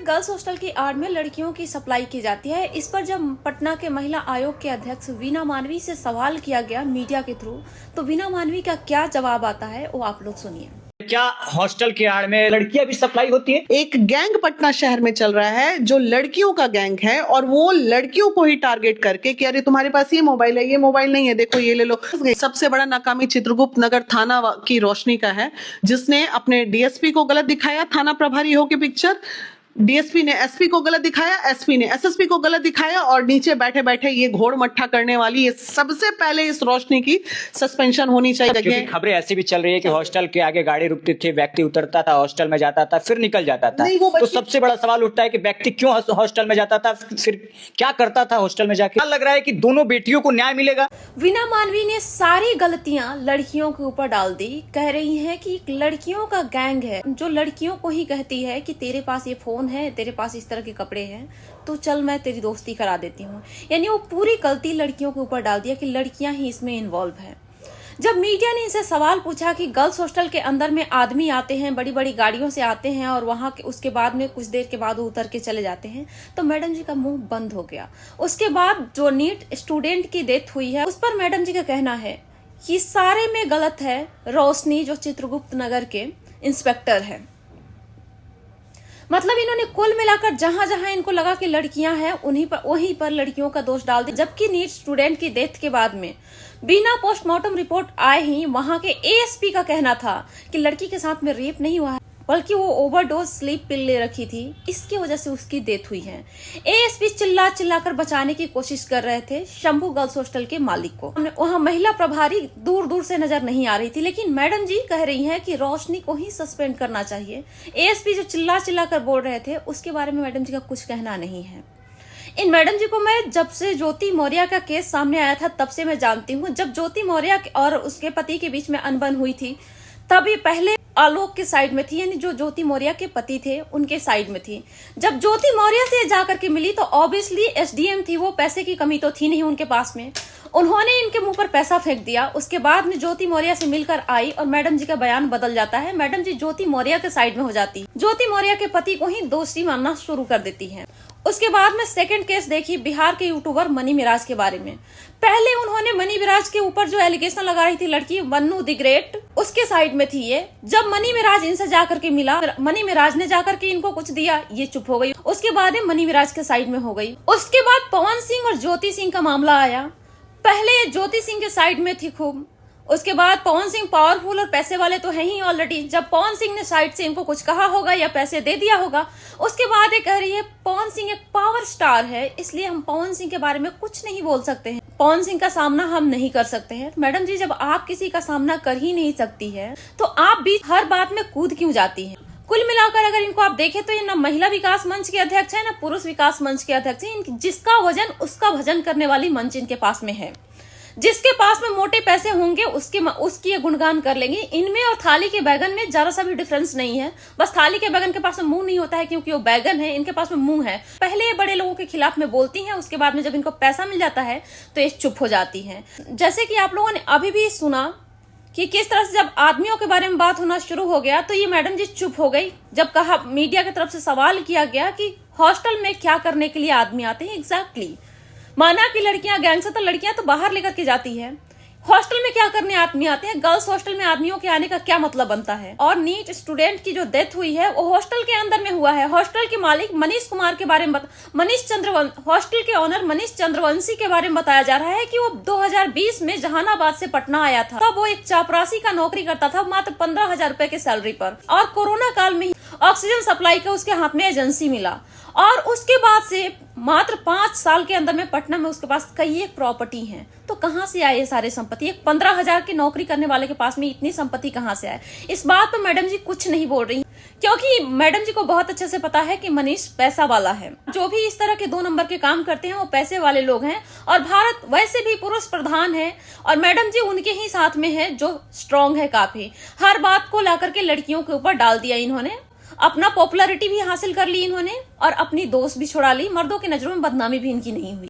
Girls hostel की आड़ में लड़कियों की सप्लाई की जाती है। इस पर जब पटना के महिला आयोग के अध्यक्ष वीना मानवी से सवाल किया गया मीडिया के थ्रू, तो वीना मानवी का क्या जवाब आता है वो आप लोग सुनिए। क्या हॉस्टल की आड़ में लड़कियां भी सप्लाई होती है? एक गैंग पटना शहर में चल रहा है जो लड़कियों का गैंग है और वो लड़कियों को ही टारगेट करके कि अरे तुम्हारे पास ये मोबाइल है, ये मोबाइल नहीं है, देखो ये ले लो। सबसे बड़ा नाकामी चित्रगुप्त नगर थाना की रोशनी का है, जिसने अपने डीएसपी को गलत दिखाया थाना प्रभारी होके पिक्चर, डीएसपी ने एसपी को गलत दिखाया, एसपी ने एसएसपी को गलत दिखाया और नीचे बैठे बैठे ये घोड़ मट्ठा करने वाली, ये सबसे पहले इस रोशनी की सस्पेंशन होनी चाहिए। क्योंकि खबरें ऐसी भी चल रही है कि हॉस्टल के आगे गाड़ी रुकती थी, व्यक्ति उतरता था, हॉस्टल में जाता था, फिर निकल जाता था। तो सबसे बड़ा सवाल उठता है कि व्यक्ति क्यों हॉस्टल में जाता था, फिर क्या करता था हॉस्टल में जाके। लग रहा है कि दोनों बेटियों को न्याय मिलेगा। वीना मानवी ने सारी गलतियां लड़कियों के ऊपर डाल दी। कह रही है कि एक लड़कियों का गैंग है जो लड़कियों को ही कहती है कि तेरे पास ये फोन है, तेरे पास इस तरह के कपड़े हैं, तो चल मैं तेरी दोस्ती करा देती हूँ। यानी वो पूरी गलती लड़कियों के ऊपर डाल दिया कि लड़कियां ही इसमें इन्वॉल्व है। जब मीडिया ने इनसे सवाल पूछा कि गर्ल्स हॉस्टल के अंदर में आदमी आते हैं, बड़ी बड़ी गाड़ियों से आते हैं और वहां के उसके बाद में कुछ देर के बाद वो उतर के चले जाते हैं, तो मैडम जी का मुंह बंद हो गया। उसके बाद जो नीट स्टूडेंट की डेथ हुई है उस पर मैडम जी का कहना है कि सारे में गलत है रोशनी, जो चित्रगुप्त नगर के इंस्पेक्टर है। मतलब इन्होंने कुल मिलाकर जहां जहां इनको लगा कि लड़कियां हैं वहीं पर लड़कियों का दोष डाल दिया। जबकि नीट स्टूडेंट की डेथ के बाद में बिना पोस्टमार्टम रिपोर्ट आए ही वहां के एएसपी का कहना था कि लड़की के साथ में रेप नहीं हुआ है, बल्कि वो ओवरडोज स्लीप पिल ले रखी थी, इसकी वजह से उसकी डेथ हुई है। एएसपी चिल्ला चिल्लाकर बचाने की कोशिश कर रहे थे शंभू गर्ल्स हॉस्टल के मालिक को। वहां महिला प्रभारी दूर दूर से नजर नहीं आ रही थी, लेकिन मैडम जी कह रही हैं कि रोशनी को ही सस्पेंड करना चाहिए। एएसपी जो चिल्ला चिल्लाकर बोल रहे थे उसके बारे में मैडम जी का कुछ कहना नहीं है। इन मैडम जी को मैं जब से ज्योति मौर्य का केस सामने आया था तब से मैं जानती हूँ। जब ज्योति मौर्य और उसके पति के बीच में अनबन हुई थी तब ये पहले आलोक के साइड में थी, यानी जो ज्योति मौर्य के पति थे उनके साइड में थी। जब ज्योति मौर्य से जाकर के मिली तो ऑब्वियसली एसडीएम थी, वो पैसे की कमी तो थी नहीं उनके पास में, उन्होंने इनके मुंह पर पैसा फेंक दिया। उसके बाद में ज्योति मौर्य से मिलकर आई और मैडम जी का बयान बदल जाता है। मैडम जी ज्योति मौर्य के साइड में हो जाती, ज्योति मौर्य के पति को ही दोषी मानना शुरू कर देती है। उसके बाद में सेकंड केस देखी बिहार के यूट्यूबर मनी मिराज के बारे में। पहले उन्होंने मनी मिराज के ऊपर जो एलिगेशन लगा रही थी लड़की मन्नू द ग्रेट, उसके साइड में थी ये। जब मनी मिराज इनसे जाकर के मिला, मनी मिराज ने जाकर के इनको कुछ दिया, ये चुप हो गई। उसके बाद मनी मिराज के साइड में हो गई। उसके बाद पवन सिंह और ज्योति सिंह का मामला आया। पहले ज्योति सिंह के साइड में थी खूब, उसके बाद पवन सिंह पावरफुल और पैसे वाले तो है ही ऑलरेडी। जब पवन सिंह ने साइड से इनको कुछ कहा होगा या पैसे दे दिया होगा, उसके बाद ये कह रही है पवन सिंह एक पावर स्टार है, इसलिए हम पवन सिंह के बारे में कुछ नहीं बोल सकते हैं, पवन सिंह का सामना हम नहीं कर सकते हैं। मैडम जी जब आप किसी का सामना कर ही नहीं सकती है तो आप भी हर बात में कूद क्यों जाती हैं? कुल मिलाकर अगर इनको आप देखें तो ये ना महिला विकास मंच के अध्यक्ष है, ना पुरुष विकास मंच के अध्यक्ष है। जिसका वजन उसका भजन करने वाली मंच इनके पास में है। जिसके पास में मोटे पैसे होंगे उसकी ये गुणगान कर लेंगे। इनमें और थाली के बैगन में जरा सा भी डिफरेंस नहीं है, बस थाली के बैगन के पास में मुंह नहीं होता है क्योंकि वो बैगन है, इनके पास में मुंह है। पहले ये बड़े लोगों के खिलाफ में बोलती हैं, उसके बाद में जब इनको पैसा मिल जाता है तो ये चुप हो जाती हैं। जैसे कि आप लोगों ने अभी भी सुना कि किस तरह से जब आदमियों के बारे में बात होना शुरू हो गया तो ये मैडम जी चुप हो गई। जब कहा मीडिया की तरफ से सवाल किया गया कि हॉस्टल में क्या करने के लिए आदमी आते हैं, एग्जैक्टली माना कि लड़कियां गैंग से, तो लड़कियां तो बाहर लेकर के जाती है, हॉस्टल में क्या करने आदमी आते हैं? गर्ल्स हॉस्टल में आदमियों के आने का क्या मतलब बनता है? और नीट स्टूडेंट की जो डेथ हुई है वो हॉस्टल के अंदर में हुआ है। हॉस्टल के मालिक मनीष कुमार के बारे में हॉस्टल के ऑनर मनीष चंद्रवंशी के बारे में बताया जा रहा है कि वो 2020 में जहानाबाद से पटना आया था। तब वो एक चापरासी का नौकरी करता था मात्र 15,000 रुपए के सैलरी पर, और कोरोना काल में ऑक्सीजन सप्लाई का उसके हाथ में एजेंसी मिला। और उसके बाद से मात्र 5 साल के अंदर में पटना में उसके पास कई एक प्रॉपर्टी हैं। तो कहां से आए ये सारे संपत्ति? एक 15,000 की नौकरी करने वाले के पास में इतनी संपत्ति कहां से आए? इस बात पर मैडम जी कुछ नहीं बोल रही, क्योंकि मैडम जी को बहुत अच्छे से पता है कि मनीष पैसा वाला है। जो भी इस तरह के 2 नंबर के काम करते हैं वो पैसे वाले लोग हैं, और भारत वैसे भी पुरुष प्रधान है और मैडम जी उनके ही साथ में है जो स्ट्रांग है काफी। हर बात को लाकर के लड़कियों के ऊपर डाल दिया इन्होंने, अपना पॉपुलैरिटी भी हासिल कर ली इन्होंने और अपनी दोस्त भी छुड़ा ली। मर्दों की नजरों में बदनामी भी इनकी नहीं हुई।